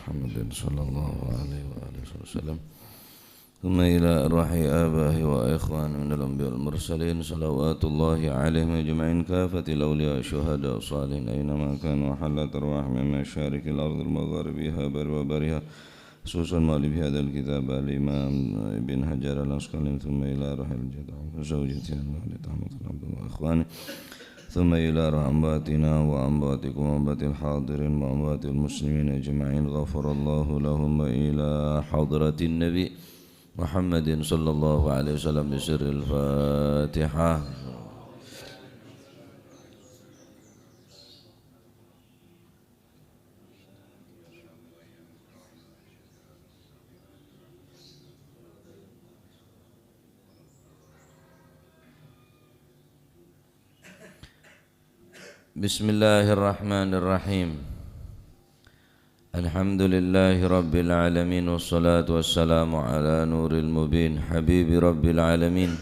محمد صلى الله عليه وآله وسلم ثم إلى أرواح آبائه وإخوانه من الأنبياء والمرسلين صلوات الله عليهم أجمعين كافة الأولياء الشهداء والصالحين أينما كانوا وحلت أرواح من مشارق الأرض المغاربها وبرها خصوصا مؤلف هذا الكتاب الإمام ابن حجر العسقلاني ثم إلى أرواح الجدع وزوجته الوالد أحمد الله وإخوانه ثم إلى أمواتنا وأمواتكم وأموات الحاضرين وأموات المسلمين أجمعين غفر الله لهم إلى حضرة النبي محمد صلى الله عليه وسلم بسر الفاتحة. Bismillahirrahmanirrahim. Alhamdulillahi rabbil alamin wassalatu wassalamu ala nuril mubin habibi rabbil alamin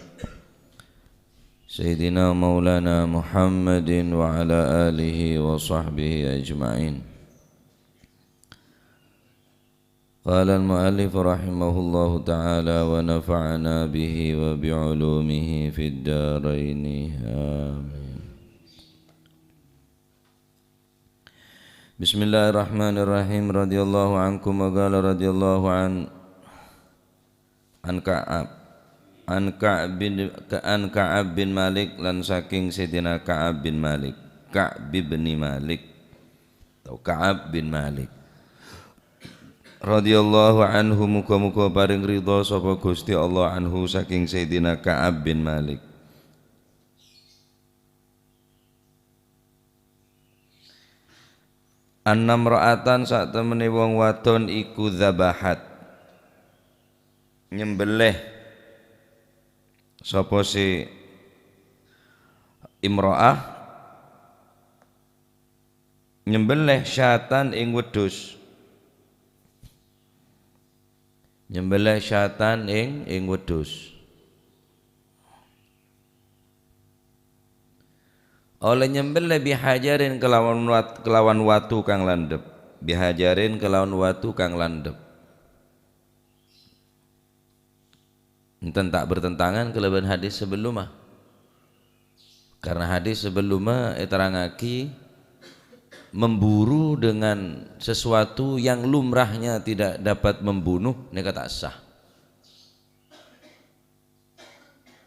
Sayyidina maulana Muhammadin wa ala alihi wa sahbihi ajma'in. Qala al-muallif rahimahullahu ta'ala wa nafa'ana bihi wa bi'ulumihi fid daraini amin. Bismillahirrahmanirrahim. Radhiyallahu ankum wa qala radhiyallahu an Ka'ab bin Malik lan saking Sayyidina Ka'ab bin Malik, Ka'b bin Malik atau Ka'ab bin Malik radhiyallahu anhu, muga-muga paring ridha sapa Gusti Allah anhu saking Sayyidina Ka'ab bin Malik. Annam ra'atan sak temene wong wadon iku dzabahat nyembelih sapa si imra'ah nyembelih syatan ing wedhus, nyembelih syatan ing wedhus. Oleh nyembelih bihajarin kelawan watu kang landep, bihajarin kelawan watu kang landep. Enten tak bertentangan kelawan hadis sebelumnya. Karena hadis sebelumnya terangaki memburu dengan sesuatu yang lumrahnya tidak dapat membunuh nika tak sah.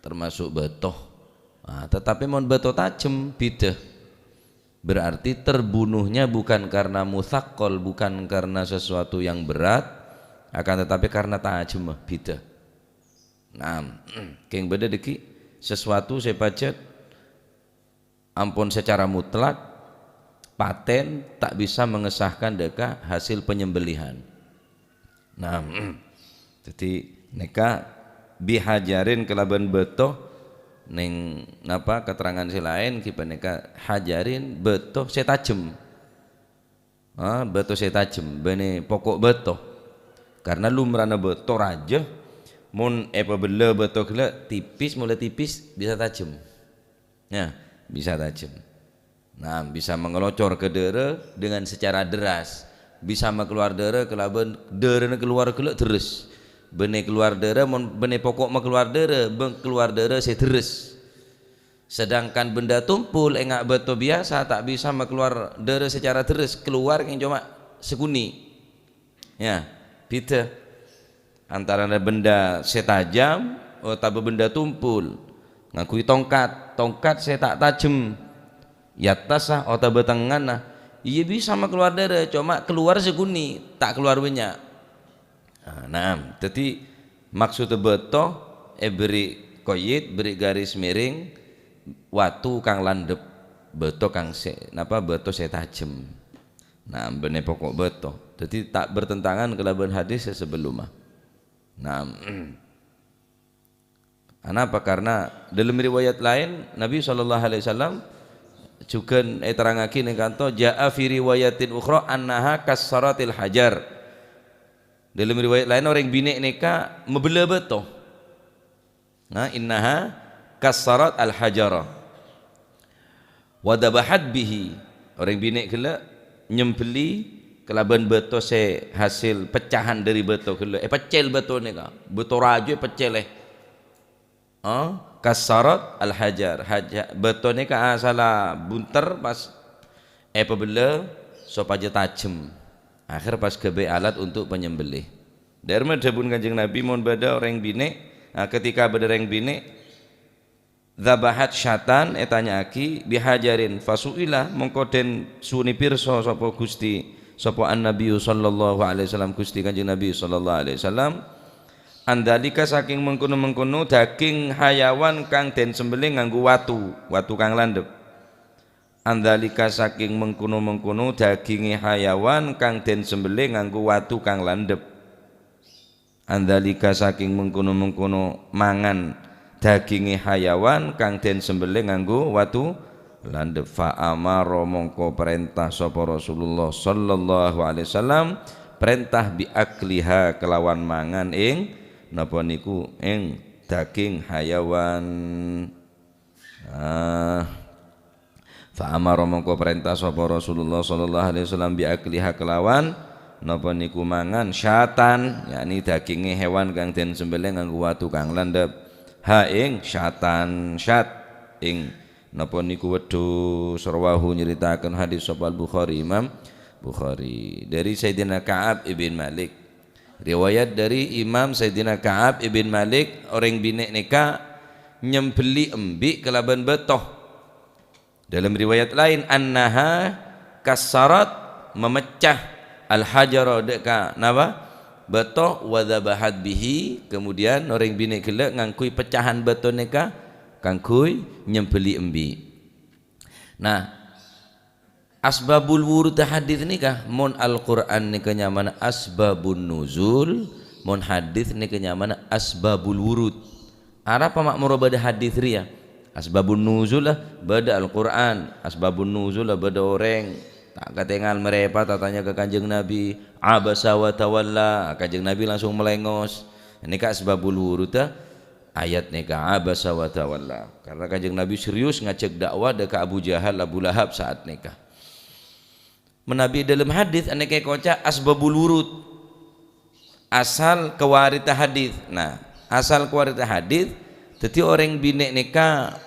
Termasuk betoh. Nah, tetapi mon beto tajem beda, berarti terbunuhnya bukan karena musaqqal, bukan karena sesuatu yang berat, akan tetapi karena tajem beda. Nah, keng beda deki sesuatu saya baca ampun secara mutlak paten tak bisa mengesahkan deka hasil penyembelihan. Nah, jadi neka bihajarin kelaban beto neng napa keterangan si lain kipaneka hajarin beto setajem, beto setajem bene pokok beto karena lumrana beto raja mun apabila beto kela tipis mulai tipis bisa tajam, ya bisa tajam. Nah bisa mengelocor ke dere dengan secara deras, bisa mengeluar dere kelaban dere keluar kela terus. Bene keluar dere bene pokok mah keluar dere sederes. Sedangkan benda tumpul engak beto biasa tak bisa keluar dere secara deres, keluar yang cuma sekuni. Ya, beda antara benda setajam atau benda tumpul. Ngakui tongkat saya tak tajem. Yatasah atau betengana iya bisa keluar dere, cuma keluar sekuni, tak keluar banyak. Nah, jadi maksud beto beri koyit, beri garis miring watu kang landep, beto kang beto setajem. Nah, bene pokok beto. Jadi tak bertentangan kelaban hadis sebelumnya. Nah, kenapa? Karena dalam riwayat lain Nabi SAW juga terangake ning kanto jaa fi riwayatin ukhra annaha kassaratil hajar. Dalam riwayat lain orang binek neka membela beto. Nah, innaha kassarat al hajara wa dabahat bihi. Orang binek kala nyembeli kelaban beto se hasil pecahan dari beto gele pecel beto nika beto rajo pecel kasarat al hajar beto nika asala bunter pas apabila sopaja tajem akhir pas kebe alat untuk penyembelih dari madhabun Kanjeng Nabi mon bada orang bine ketika bada orang bine zabahat syatan etanya aki bihajarin fasuilah mongko den suni pirsa sapa Gusti sapa an-nabi sallallahu alaihi wasallam Gusti Kanjeng Nabi sallallahu alaihi wasallam andalika saking mengkono-mengkono daging hayawan kang den sembelih nganggo watu kang landhep andalika saking mengkono-mengkono daginge hayawan kang den sembelih nganggo watu kang landhep andalika saking mengkono-mengkono mangan daginge hayawan kang den sembelih nganggo watu landhep fa amara mongko perintah sapa Rasulullah sallallahu alaihi wasallam perintah bi akliha kelawan mangan ing napa niku ing daging hayawan fa amara mongko perintah sapa Rasulullah sallallahu alaihi wasallam bi akliha kelawan napa niku mangan syatan yakni daginge hewan kang den sembelih nganggo watu kang landhep ha ing syatan syat ing napa niku wedhus rawahu nyeritaken hadis sapa Bukhari Imam Bukhari dari Sayyidina Ka'ab ibn Malik riwayat dari Imam Sayyidina Ka'ab ibn Malik orang bine nika nyembeli embik kelaban betoh dalam riwayat lain annaha kasarat memecah al-hajara deka napa betoh wa dzabahat bihi kemudian orang bine gelek ngangkui pecahan betoh nika kangkui nyembeli embi. Nah, asbabul wurud hadis nikah mon Al-Qur'an nika nyamana asbabun nuzul, mon hadis nika nyamana asbabul wurud. Arab makmur bada hadis ria. Asbabun nuzul lah bada Al-Qur'an, asbabun nuzul lah bada orang tak ketinggal mereka tatanya ke Kanjeng Nabi abasa wa tawalla Kanjeng Nabi langsung melengos. Ini ka asbabul wurud ayat nikah abasa wa tawalla karena Kanjeng Nabi serius ngajak dakwah deka Abu Jahal Abu Lahab saat nikah menabi dalam hadis aneke koca asbabul wurud asal kewarita hadis. Nah asal kewarita hadis jadi orang bine nikah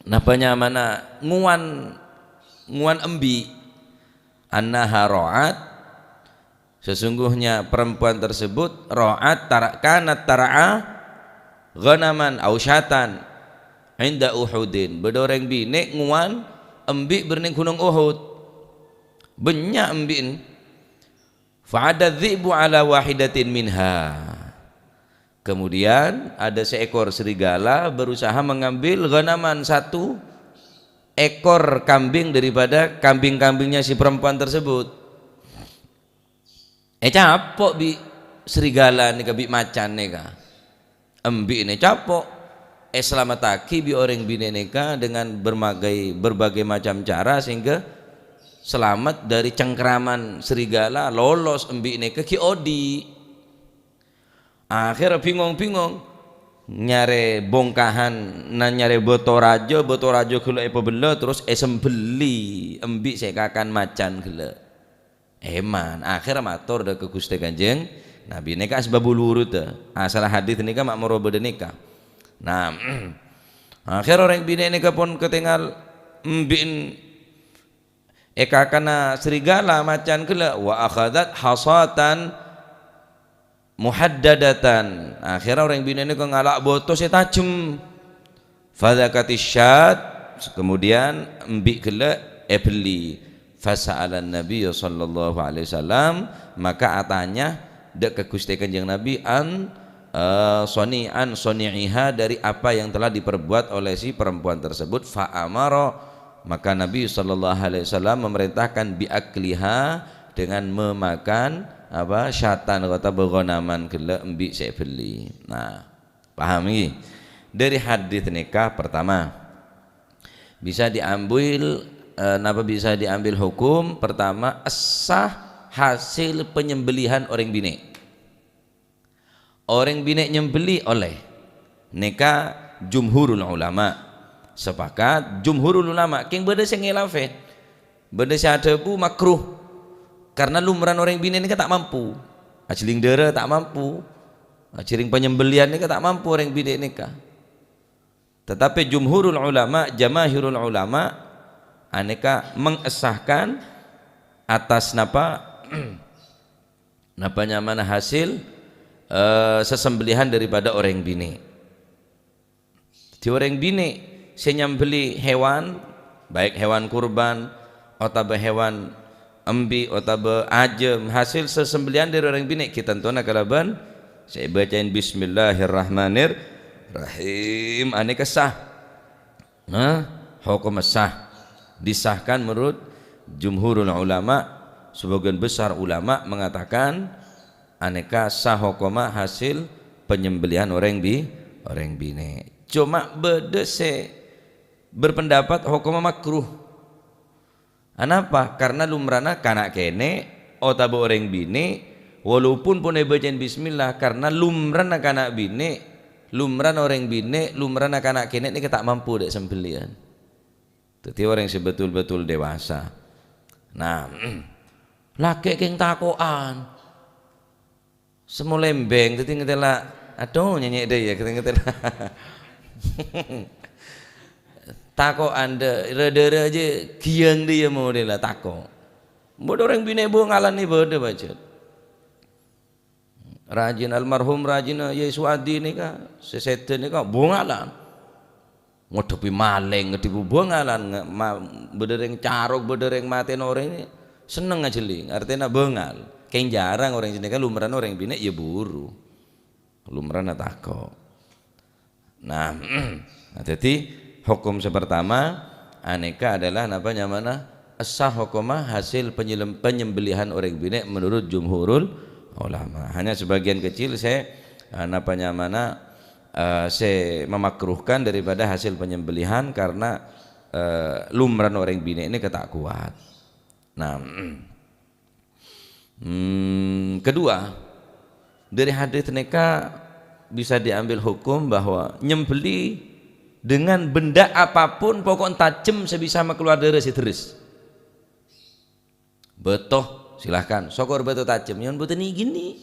napanya mana nguan embi annaha ra'at sesungguhnya perempuan tersebut ra'at kanat tara'a ghanaman au syatan inda Uhudin bedoreng bine nguan embi berning gunung Uhud banyak embin fa'ada dhi'bu ala wahidatin minha kemudian ada seekor serigala berusaha mengambil ghanaman satu ekor kambing daripada kambing-kambingnya si perempuan tersebut capok bi serigala nika bi macan nika embi ini capok selamataki bi orang bineka dengan berbagai macam cara sehingga selamat dari cengkeraman serigala lolos embi ini ke kiodi akhirnya bingung nyare bongkahan nyare botorajo gelo belo terus sembeli embi sekakan macan gelo eman akhirnya matur dah ke Gusti Kanjeng Nabi nikah asbabul wurud asal hadis nikah makmur beda nikah. Nah akhir orang bini nikah pun ketinggal mbin eka kana serigala macan kela wa akhadat hasatan muhaddadatan akhirnya orang bini nikah ngalak botos tajem fadzakatis syad kemudian mbi kela beli fasa'alan Nabi sallallahu alaihi wasallam maka atanya dek ke Gusti Kanjeng Nabi soni'iha dari apa yang telah diperbuat oleh si perempuan tersebut fa'amara maka Nabi sallallahu alaihi wasallam memerintahkan biakliha dengan memakan apa syatan kata begonaman gele embi saya beli. Nah paham ini dari hadis nikah pertama bisa diambil bisa diambil hukum pertama sah hasil penyembelihan orang bine nyembeli oleh neka jumhurul ulama sepakat jumhurul ulama king beda sing khilafe beda sadebu makruh karena lumran orang bini ini tak mampu, aciling dera tak mampu, aciling penyembelian ini tak mampu orang bini ini kah. Tetapi jumhurul ulama, jamaahirul ulama aneka mengesahkan atas napanya mana hasil sesembelihan daripada orang bini. Di orang bini saya nyambeli hewan, baik hewan kurban atau hewan embi atau ajem, hasil sesembelihan dari orang bini kita tentukan kalaban saya bacain bismillahirrahmanirrahim aneka sah, hukum sah, disahkan menurut jumhurul ulama. Sebagian besar ulama mengatakan aneka sah hukuma hasil penyembelihan orang bini. Cuma bedese berpendapat hukumnya makruh. Kenapa? Karena lumrana kanak kene otabo orang bini walaupun pun bacain bismillah, karena lumrana kanak bini, lumran orang bini, lumrana kanak kene ini tak mampu dek sembelian. Jadi orang yang sebetul-betul dewasa. Nah, laki keng takoan semolembeng tadi ngetela aduh nyanyi deh ya ngetela tako anda rada aja kian dia mau dia lah tako bodoh orang bini ngalan nih bodoh baca rajin almarhum rajin Yesus Adi nih kah seseten nih kah bungalan ngodepi maling ngedipu bungalan bedereng carok bedereng maten orang ini seneng ngajeling artinya bengal kayak jarang orang sini kan lumran orang bini ya buru lumran tako. Nah jadi hukum pertama aneka adalah namanya mana sah hukumah hasil penyembelihan orang bini menurut jumhurul ulama. Hanya sebagian kecil saya saya memakruhkan daripada hasil penyembelihan karena lumran orang bini ini ketak kuat. Nah, kedua dari hadis neka bisa diambil hukum bahwa nyembeli dengan benda apapun pokok tajam sebisa keluar dari si terus. Betoh silahkan, sokor betoh tajam, yang betul nih gini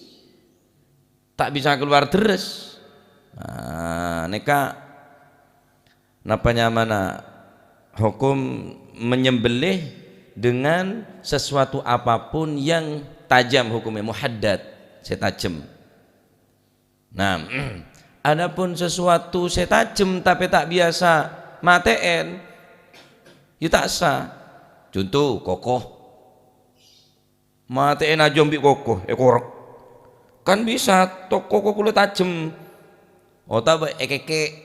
tak bisa keluar terus. Nah, neka napanya mana hukum menyembelih dengan sesuatu apapun yang tajam hukumnya muhaddad, saya tajam. Nah, adapun sesuatu saya tajam tapi tak biasa maten, ya tak sah. Contoh kokoh, maten aja ambil kokoh, korek, kan bisa kokoh kulit tajam. Otak ekeke,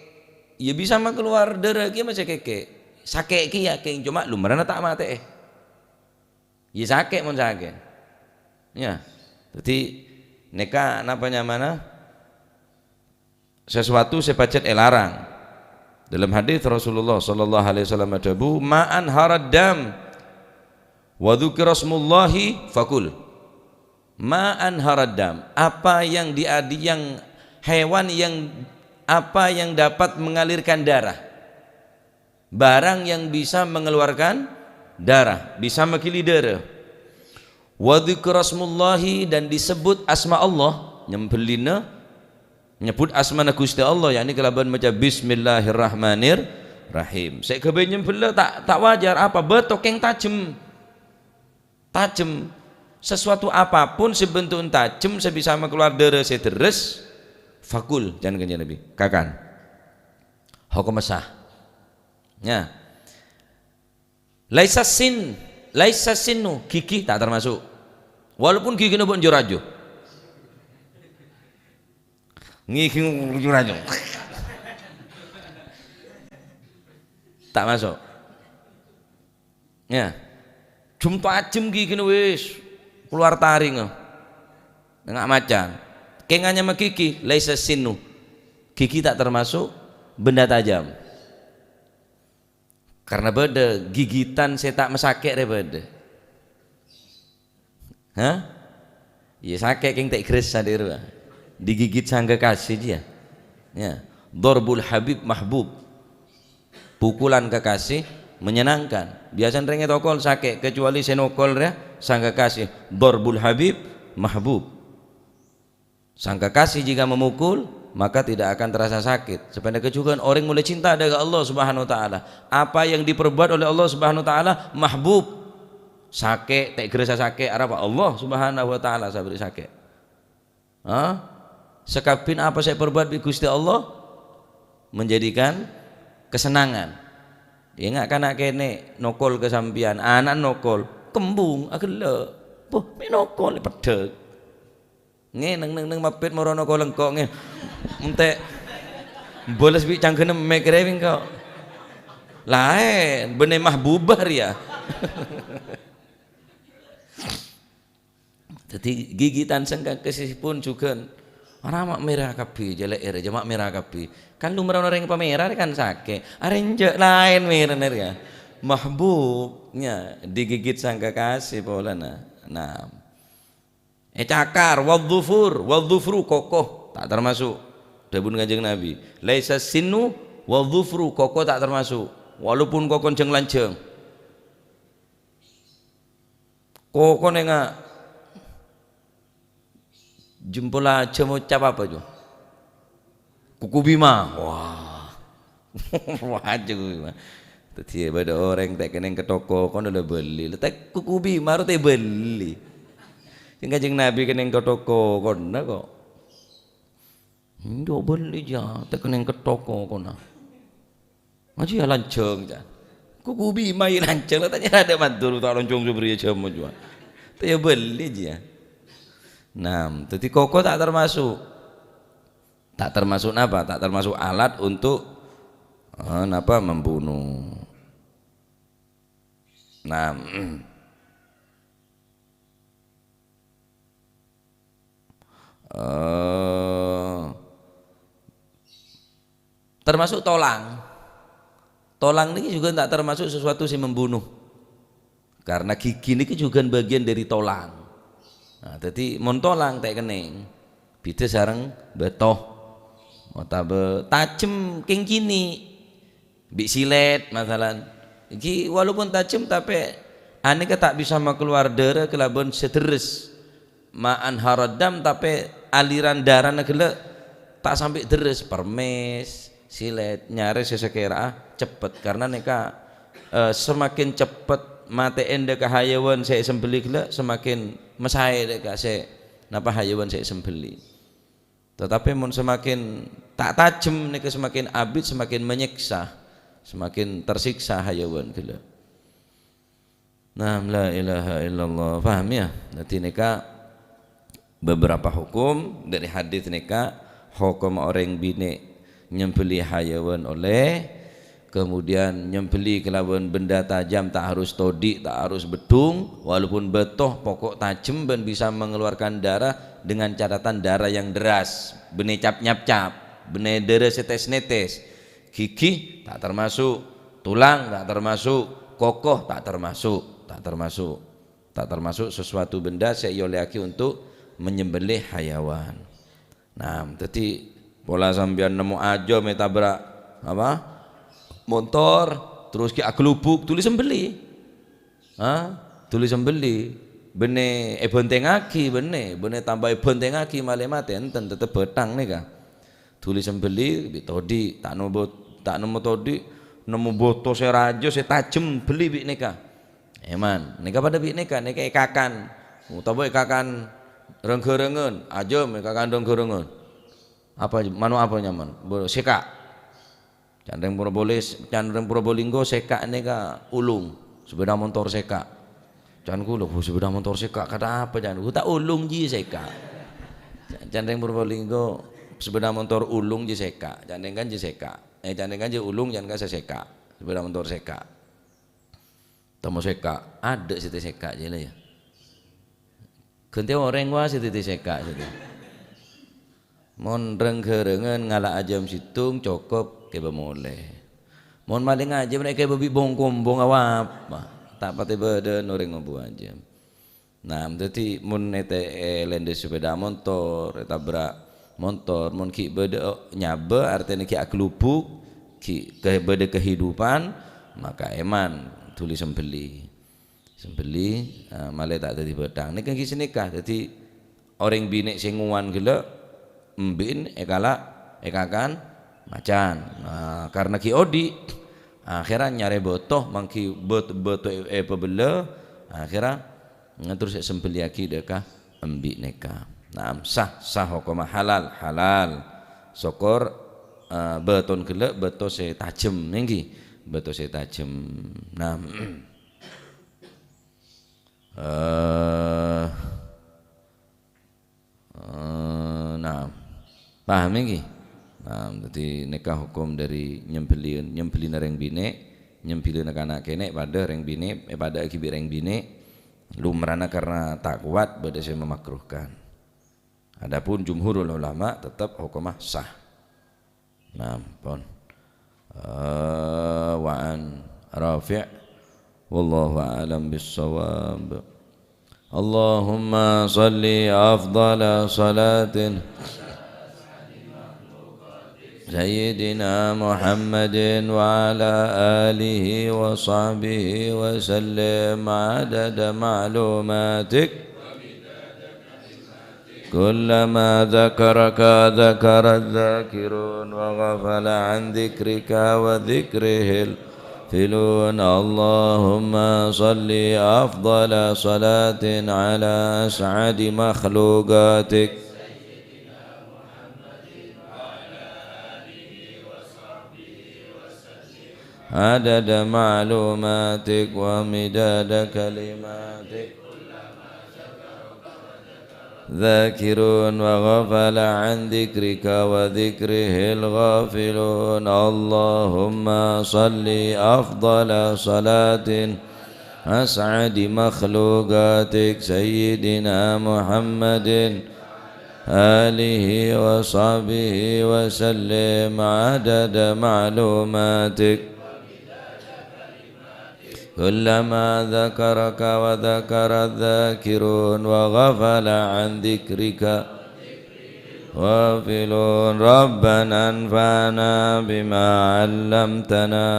ya bisa mah keluar darah kia macam keke, sakit kia keng cuma lumaran tak mate. Ya sakit mon sakit. Ya. Jadi neka napanya mana? Sesuatu sepacet larang. Dalam hadis Rasulullah sallallahu alaihi wasallam ada ma'an haraddam wa dzukira smullahi fakul. Ma'an haraddam, apa yang yang hewan yang apa yang dapat mengalirkan darah. Barang yang bisa mengeluarkan darah, bisa makili darah. Wa dzikrasmullahi, dan disebut asma Allah, nyembelina nyebut asma Gusti Allah, yakni kelaban macam bismillahirrahmanirrahim. Saya kebe nyembelih tak wajar apa betok yang tajam. Tajam sesuatu apapun sebentuk tajam sebisa keluar darah sederes fakul jangan kenyan Nabi kakan hukum sah. Ya. Laisa sinu gigi tak termasuk walaupun gigi pun jurajo gigi jurajo tak masuk. Ya jum tajem gigi wis keluar taring nggak macan kenganya sama gigi laisa sinu gigi tak termasuk benda tajam. Karena beda gigitan saya tak mesakit deh beda. Hah? Ya sakit keng tak gres sadir digigit sang kekasih dia. Ya, dorbul habib mahbub. Pukulan kekasih menyenangkan. Biasanya renge tokol sakit kecuali senokol ya sangka kasih. Darbul habib mahbub. Sangka kasih jika memukul maka tidak akan terasa sakit. Sebenarnya juga orang mulai cinta dengan Allah Subhanahu wa taala. Apa yang diperbuat oleh Allah Subhanahu wa taala mahbub. Sakit, tak gerasa sakit apa Allah Subhanahu wa taala saya beri sakit. Sekapin apa saya perbuat di Gusti Allah menjadikan kesenangan. Dia nggak kena kene nokol kesampian, anak nokol, kembung, agak boh, nokol pedek. Neng mapit morono ko lengkok nge, entek boles bi cangkene mekrewing kau. Lain, benih mahbubar ya. Jadi gigitan sengkang kesih pun juga orang mak merah kapi, jelek era jamak merah kapi. Kan lu merana orang pamerah kan sakit. Arenjek lain merah ya. Mahbubnya digigit sangka kasih polana. Nah, cakar wadhufru kokoh tak termasuk. Dabun Kanjeng Nabi. Laisa sinu wadhufru kokoh tak termasuk. Walaupun kokoh jeng lanceng. Kokoh nenga jempol aja mau cap apa jo? Kuku Bima. Wah. Wah aja kuku Bima. Tadi ada orang tak kena ke toko kon udah beli. Letak kuku Bima harus beli. Yang Kanjeng Nabi kena ke toko kon kok. Ndak beli ja, tak kena ke toko kon. Ngaji ya lanceng ja. Kuku Bima ya lanceng, tanya ada mantul tak lanceng subri aja mau jual. Tak beli ja. Nah, jadi koko tak termasuk. Tak termasuk apa? Tak termasuk alat untuk apa membunuh. Nah, termasuk tolang. Tolang ini juga tak termasuk sesuatu yang membunuh. Karena gigi ini juga bagian dari tolang. Nah, jadi montolang tak kening, beda sarang betoh, motabe tajem king kini, bik silet masalah. Iki walaupun tajem tapi ane tak bisa keluar darah kelaban sederes, maan haradam tapi aliran darah negela tak sampai deres permes silet nyaris sesekira cepet karena neka semakin cepet mate ende ke hayawan saya sembelih le semakin mesai dek saya napa hayawan saya sembelih. Tetapi mun semakin tak tajam nika semakin abid semakin menyiksa, semakin tersiksa hayawan gila. Nah, la ilaha illallah. Paham ya? Nanti nika beberapa hukum dari hadis nika hukum orang bini nyembelih hayawan oleh, kemudian nyembeli kelawan benda tajam tak harus todik, tak harus bedung, walaupun betoh pokok tajam dan bisa mengeluarkan darah dengan catatan darah yang deras, benih cap nyap cap, benih deres netes netes, gigi tak termasuk, tulang tak termasuk, kokoh tak termasuk, tak termasuk sesuatu benda saya olehaki untuk menyembelih hayawan. Nah, jadi pola sambian nemu aja metabrak apa? Motor terus ki aglubuk tulis sembeli, tulis sembeli bene bontengaki bene tambah bontengaki male mate enten tetep betang nih kah tulis sembeli bitodi tak nemu todi nemu boto serajo tajem beli bik nika eman nika pada bik nika ikakan utawa ikakan renggerengen aja ikakan renggerengen apa manu apa nyaman seka Candeng Probolinggo seka neka ulung sepeda motor seka. Jangan kulo sepeda motor seka kata apa jangan tak ulung ji seka. Candeng Probolinggo sepeda motor ulung ji seka. Candeng kan ji seka. Candeng kan ji ulung jangan kasih seka. Sepeda motor seka. Temu seka ada situ seka je lah ya. Ganti orang wah situ seka situ. Mon renggerengen ngala ajam situng cokop keba moleh. Mon maling aja mereka babi bongkombong awap. Tak pati badan orang ngobu aja. Nah, jadi mon nete lende sepeda motor, tabrak motor, mon ki beda nyabe artinya ki aklubuk, ki beda kehidupan, maka eman tulis sembeli. sembeli malah tak dadi bedang nek iki nikah dadi orang bini sing nguwan gelek mbin ekakan macan karena ki odi akhirnya nyare botoh mangki boto pebele akhirnya terus sembeli aki dekah embi nikah sah hukum halal sokor beton gelek beto se tajem nengki beto se tajem paham iki jadi nikah hukum dari nyembeli nareng bine nyembeli anak kene pada reng bine pada akibat reng bine lumrana karena tak kuat pada saya memakruhkan. Adapun jumhurul ulama tetap hukumah sah. Pon wa an Rafi' wallahu a'lam bis-shawab. Allahumma salli afdala salatin Sayyidina Muhammadin wa ala alihi wa sahbihi wa sallim adada ma'lumatik كلما ذكرك ذكر الذاكرون وغفل عن ذكرك وذكره الفلون اللهم صل أفضل صلاة على أسعد مخلوقاتك عدد معلوماتك ومداد كلماتك ذاكرون وغفل عن ذكرك وذكره الغافلون اللهم صل أفضل صلاة أسعد مخلوقاتك سيدنا محمد آله وصحبه وسلم عدد معلوماتك كلما ذكرك وذكر الذاكرون وغفل عن ذكرك غافلون ربنا انفعنا بما علمتنا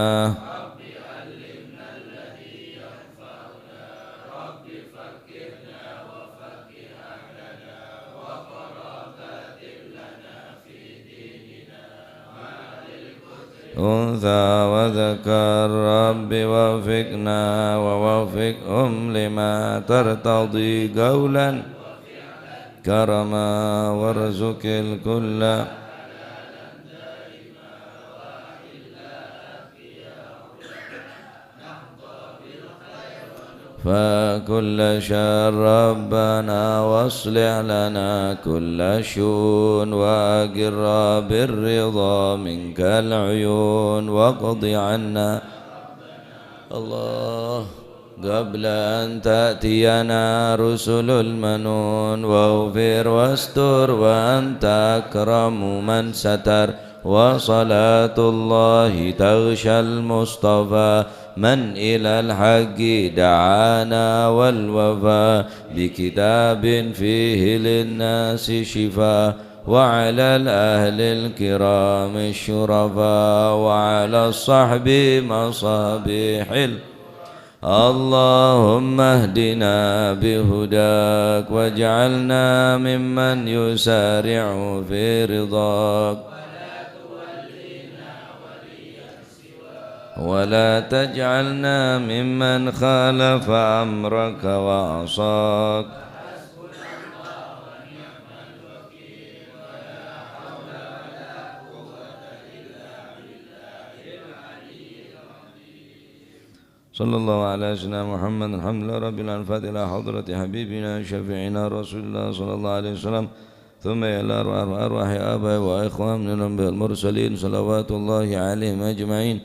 أنثى وذكر رب وفقنا ووفقهم لما ترتضي قولا كرما وارزق الكل فكل شر ربنا واصلح لنا كل شؤون وأقر بالرضا منك العيون واقض عنا الله قبل أن تأتينا رسل المنون واغفر واستر وأنت أكرم من ستر وصلاة الله تغشى المصطفى من إلى الحق دعانا والوفاء بكتاب فيه للناس شفاء وعلى الأهل الكرام الشرفاء وعلى الصحب مصابيح اللهم اهدنا بهداك واجعلنا ممن يسارع في رضاك ولا تجعلنا ممن خالف أمرك وعصاك صلى الله على سيدنا محمد الحمد لله رب العالمين الفاتحة إلى حضرة حبيبنا شفيعنا رسول الله صلى الله عليه وسلم ثم إلى أرواح آبائي وإخواننا الأنبياء المرسلين صلوات الله عليهم أجمعين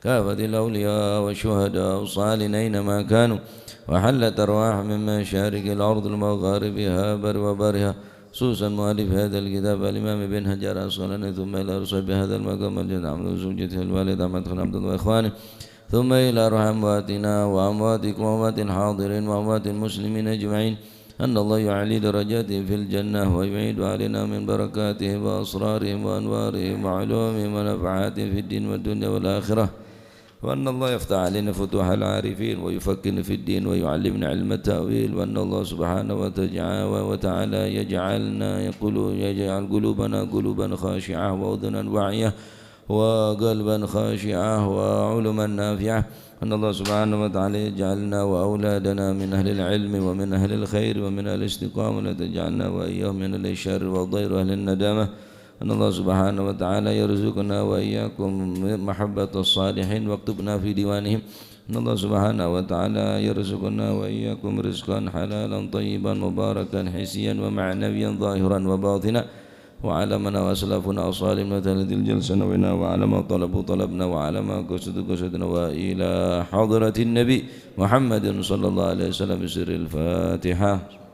كافة الأولياء والشهداء والصالحين أينما كانوا وحلت أرواح من مشارق الأرض المغاربها بر وبرها خصوصا مؤلف هذا الكتاب الإمام بن حجر العسقلاني ثم إلى رسول بهذا المقام الجد عمرو وزوجته الوالد أحمد خان عبد الله وإخوانه ثم إلى أرواح أمواتنا وأمواتكم وأموات الحاضرين وأموات المسلمين أجمعين أن الله يعلي درجاتهم في الجنة ويبعد علينا من بركاتهم وأسرارهم وأنوارهم وعلومهم ونفعاتهم في الدين والدنيا والآخرة وأن الله يفتح علينا فتوح العارفين ويفكرنا في الدين ويعلمنا علم التأويل وأن الله سبحانه وتعالى يجعل قلوبنا قلوبا خاشعة وأذنا واعية وقلبا خاشعة وعلما نافعة أن الله سبحانه وتعالى يجعلنا وأولادنا من أهل العلم ومن أهل الخير ومن أهل الاستقامة ولا تجعلنا وإياهم من أهل الشر والضير وأهل الندامة أن الله سبحانه وتعالى يرزقنا وإياكم محبة الصالحين واكتبنا في ديوانهم أن الله سبحانه وتعالى يرزقنا وإياكم رزقا حلالا طيبا مباركا حسيا ومعنويا ظاهرا وباطنا وعلى من وأسلافنا وصالحنا وتهدي الجلسة نوينا وعلى ما طلبنا وعلى ما قصدنا وإلى حضرة النبي محمد صلى الله عليه وسلم بسر الفاتحة.